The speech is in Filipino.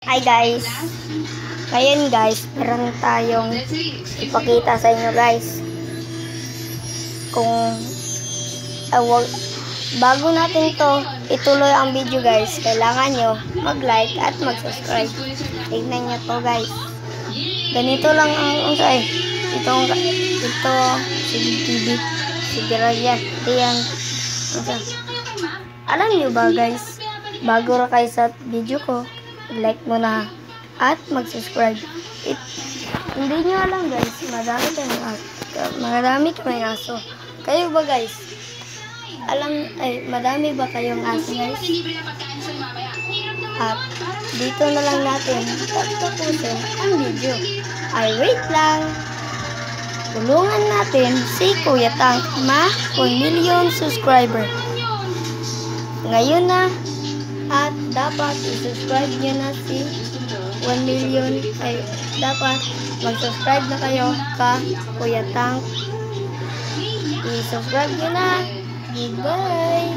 Hi guys! Ngayon guys, meron tayong ipakita sa inyo guys. Kung bago natin to ituloy ang video guys, kailangan nyo mag-like at mag-subscribe. Tignan nyo to guys. Ganito lang ang ito CCTV Sigirayan. Diyan. Alam nyo ba guys, bago ra kayo sa video ko, like mo na at mag-subscribe. Hindi nyo alam guys, marami kaming aso. Kayo ba guys? Madami ba kayong aso guys? At dito na lang natin tapusin ang video. Wait lang. Tulungan natin si Kuya Tank ma 1 million subscriber. Ngayon na. At dapat i-subscribe nyo na si 1 million. Dapat mag-subscribe na kayo ka Kuya Tank. I-subscribe nyo na. Goodbye!